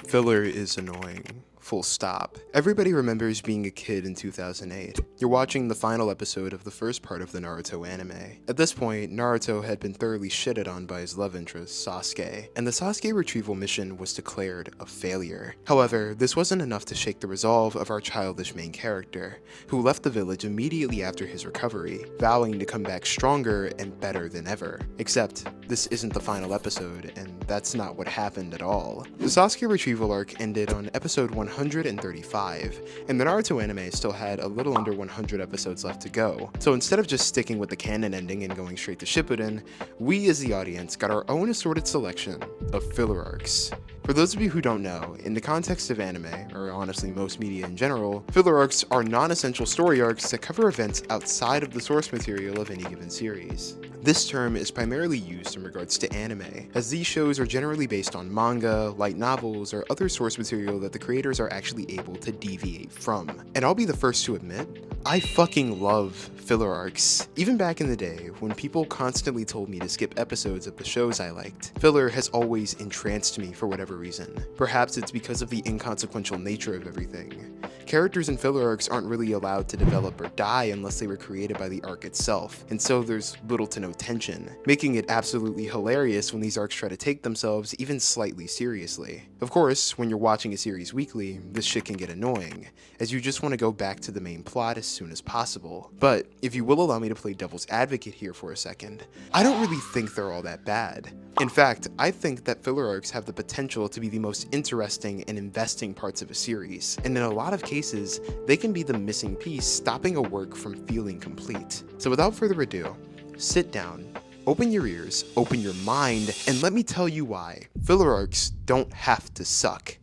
Filler is annoying. Full stop. Everybody remembers being a kid in 2008. You're watching the final episode of the first part of the Naruto anime. At this point, Naruto had been thoroughly shitted on by his love interest, Sasuke, and the Sasuke retrieval mission was declared a failure. However, this wasn't enough to shake the resolve of our childish main character, who left the village immediately after his recovery, vowing to come back stronger and better than ever. Except, this isn't the final episode, and that's not what happened at all. The Sasuke retrieval arc ended on episode 135, and the Naruto anime still had a little under 100 episodes left to go. So instead of just sticking with the canon ending and going straight to Shippuden, we as the audience got our own assorted selection of filler arcs. For those of you who don't know, in the context of anime, or honestly most media in general, filler arcs are non-essential story arcs that cover events outside of the source material of any given series. This term is primarily used in regards to anime, as these shows are generally based on manga, light novels, or other source material that the creators are actually able to deviate from. And I'll be the first to admit, I fucking love filler arcs. Even back in the day, when people constantly told me to skip episodes of the shows I liked, filler has always entranced me for whatever reason. Perhaps it's because of the inconsequential nature of everything. Characters in filler arcs aren't really allowed to develop or die unless they were created by the arc itself, and so there's little to no tension, making it absolutely hilarious when these arcs try to take themselves even slightly seriously. Of course, when you're watching a series weekly, this shit can get annoying, as you just want to go back to the main plot as soon as possible. But if you will allow me to play devil's advocate here for a second, I don't really think they're all that bad. In fact, I think that filler arcs have the potential to be the most interesting and investing parts of a series, and in a lot of cases, they can be the missing piece stopping a work from feeling complete. So without further ado, sit down, open your ears, open your mind, and let me tell you why filler arcs don't have to suck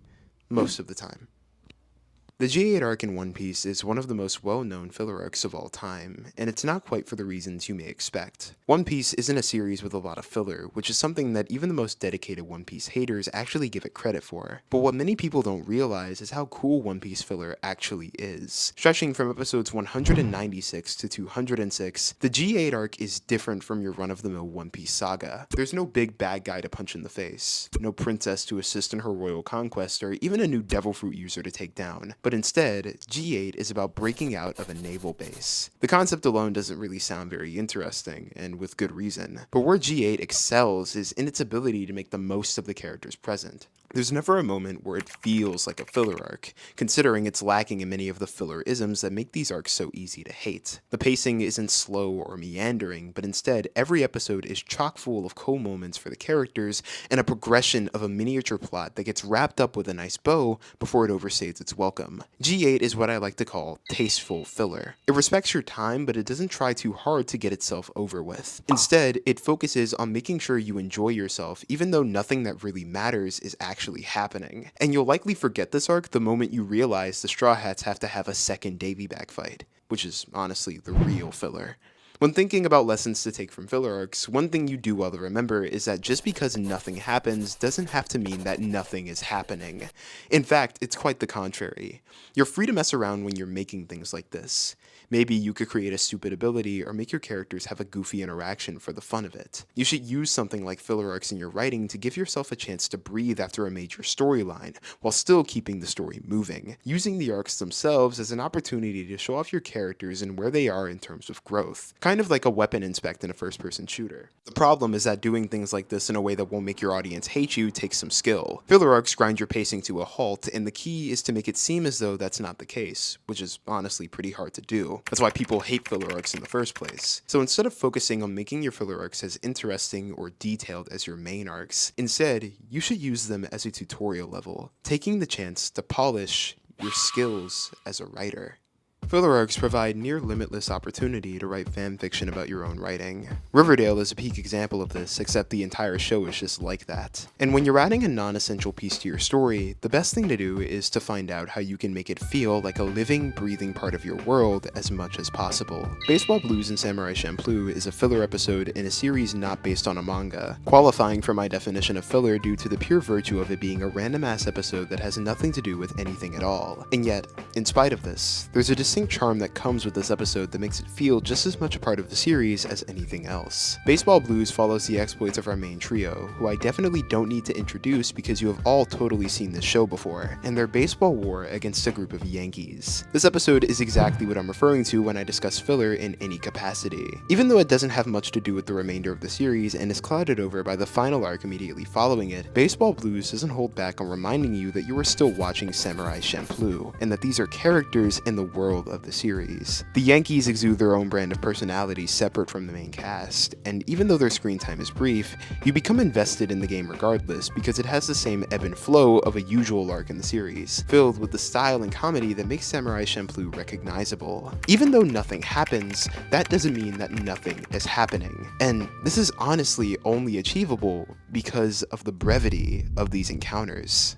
most of the time. The G8 arc in One Piece is one of the most well-known filler arcs of all time, and it's not quite for the reasons you may expect. One Piece isn't a series with a lot of filler, which is something that even the most dedicated One Piece haters actually give it credit for. But what many people don't realize is how cool One Piece filler actually is. Stretching from episodes 196 to 206, the G8 arc is different from your run-of-the-mill One Piece saga. There's no big bad guy to punch in the face, no princess to assist in her royal conquest, or even a new devil fruit user to take down. But instead, G8 is about breaking out of a naval base. The concept alone doesn't really sound very interesting, and with good reason. But where G8 excels is in its ability to make the most of the characters present. There's never a moment where it feels like a filler arc, considering it's lacking in many of the filler-isms that make these arcs so easy to hate. The pacing isn't slow or meandering, but instead, every episode is chock full of cool moments for the characters and a progression of a miniature plot that gets wrapped up with a nice bow before it overstays its welcome. G8 is what I like to call tasteful filler. It respects your time, but it doesn't try too hard to get itself over with. Instead, it focuses on making sure you enjoy yourself, even though nothing that really matters is actually happening. And you'll likely forget this arc the moment you realize the Straw Hats have to have a second Davy Back fight, which is honestly the real filler. When thinking about lessons to take from filler arcs, one thing you do well to remember is that just because nothing happens doesn't have to mean that nothing is happening. In fact, it's quite the contrary. You're free to mess around when you're making things like this. Maybe you could create a stupid ability or make your characters have a goofy interaction for the fun of it. You should use something like filler arcs in your writing to give yourself a chance to breathe after a major storyline, while still keeping the story moving, using the arcs themselves as an opportunity to show off your characters and where they are in terms of growth. Kind of like a weapon inspect in a first-person shooter. The problem is that doing things like this in a way that won't make your audience hate you takes some skill. Filler arcs grind your pacing to a halt, and the key is to make it seem as though that's not the case, which is honestly pretty hard to do. That's why people hate filler arcs in the first place. So instead of focusing on making your filler arcs as interesting or detailed as your main arcs, instead, you should use them as a tutorial level, taking the chance to polish your skills as a writer. Filler arcs provide near limitless opportunity to write fanfiction about your own writing. Riverdale is a peak example of this, except the entire show is just like that. And when you're adding a non-essential piece to your story, the best thing to do is to find out how you can make it feel like a living, breathing part of your world as much as possible. Baseball Blues and Samurai Champloo is a filler episode in a series not based on a manga, qualifying for my definition of filler due to the pure virtue of it being a random-ass episode that has nothing to do with anything at all. And yet, in spite of this, there's a distinct charm that comes with this episode that makes it feel just as much a part of the series as anything else. Baseball Blues follows the exploits of our main trio, who I definitely don't need to introduce because you have all totally seen this show before, and their baseball war against a group of Yankees. This episode is exactly what I'm referring to when I discuss filler in any capacity. Even though it doesn't have much to do with the remainder of the series and is clouded over by the final arc immediately following it, Baseball Blues doesn't hold back on reminding you that you are still watching Samurai Champloo, and that these are characters in the world of the series. The Yankees exude their own brand of personality separate from the main cast, and even though their screen time is brief, you become invested in the game regardless because it has the same ebb and flow of a usual arc in the series, filled with the style and comedy that makes Samurai Champloo recognizable. Even though nothing happens, that doesn't mean that nothing is happening, and this is honestly only achievable because of the brevity of these encounters.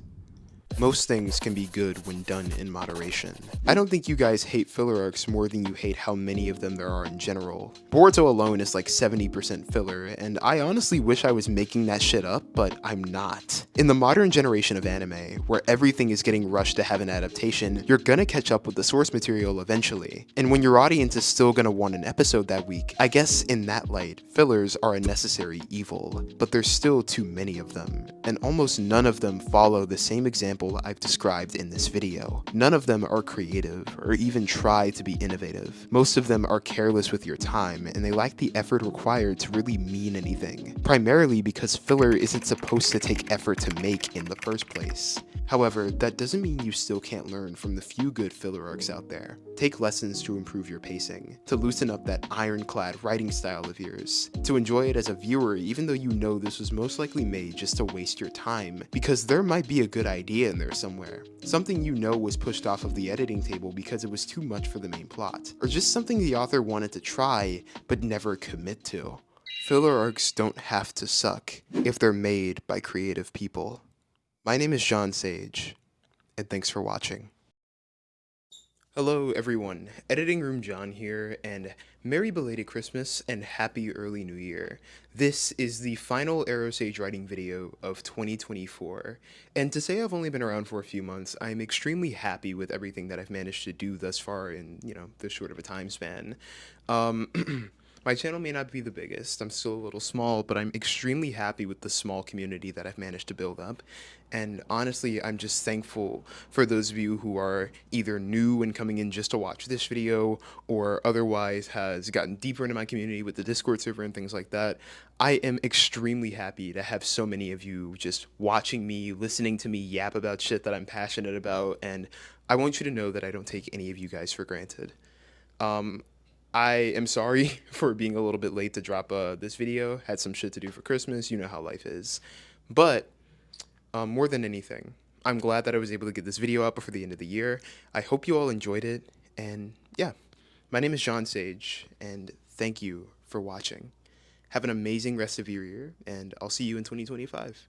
Most things can be good when done in moderation. I don't think you guys hate filler arcs more than you hate how many of them there are in general. Boruto alone is like 70% filler, and I honestly wish I was making that shit up, but I'm not. In the modern generation of anime, where everything is getting rushed to have an adaptation, you're gonna catch up with the source material eventually. And when your audience is still gonna want an episode that week, I guess in that light, fillers are a necessary evil. But there's still too many of them, and almost none of them follow the same example I've described in this video. None of them are creative or even try to be innovative. Most of them are careless with your time, and they lack the effort required to really mean anything, primarily because filler isn't supposed to take effort to make in the first place. However, that doesn't mean you still can't learn from the few good filler arcs out there. Take lessons to improve your pacing, to loosen up that ironclad writing style of yours, to enjoy it as a viewer even though you know this was most likely made just to waste your time, because there might be a good idea in there somewhere. Something you know was pushed off of the editing table because it was too much for the main plot, or just something the author wanted to try but never commit to. Filler arcs don't have to suck if they're made by creative people. My name is John Sage, and thanks for watching. Hello everyone, Editing Room John here, and Merry belated Christmas and Happy Early New Year. This is the final Arrow Sage writing video of 2024, and to say I've only been around for a few months, I'm extremely happy with everything that I've managed to do thus far in, this short of a time span. My channel may not be the biggest, I'm still a little small, but I'm extremely happy with the small community that I've managed to build up. And honestly, I'm just thankful for those of you who are either new and coming in just to watch this video, or otherwise has gotten deeper into my community with the Discord server and things like that. I am extremely happy to have so many of you just watching me, listening to me yap about shit that I'm passionate about, and I want you to know that I don't take any of you guys for granted. I am sorry for being a little bit late to drop this video. Had some shit to do for Christmas, you know how life is. But more than anything, I'm glad that I was able to get this video out before the end of the year. I hope you all enjoyed it, and yeah, my name is John Sage, and thank you for watching. Have an amazing rest of your year, and I'll see you in 2025.